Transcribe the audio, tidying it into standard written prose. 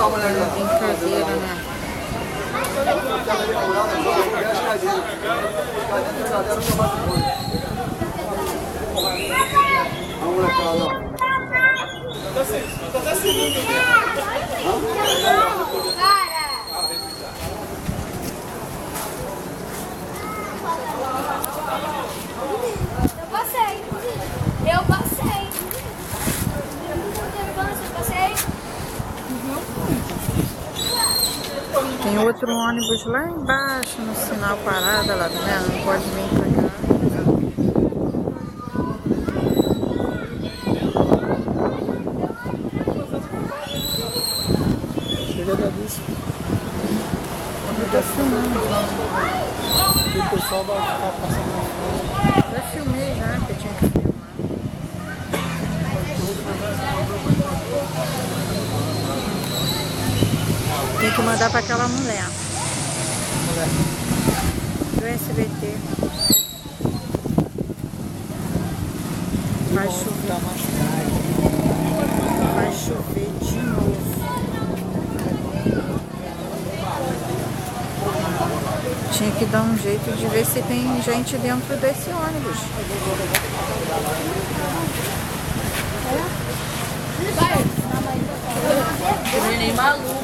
Brincadeira, né? Eu passei. Tem outro ônibus lá embaixo, no sinal parada lá, tá vendo? Não pode vir pra cá. Chega da disso. Eu tô filmando. E o pessoal vai ficar passando na frente. Já filmei já, que eu tinha que filmar. Tem que mandar pra aquela mulher. Do SBT. Vai chover. Vai chover de novo. Tinha que dar um jeito de ver se tem gente dentro desse ônibus. Vai. Maluco.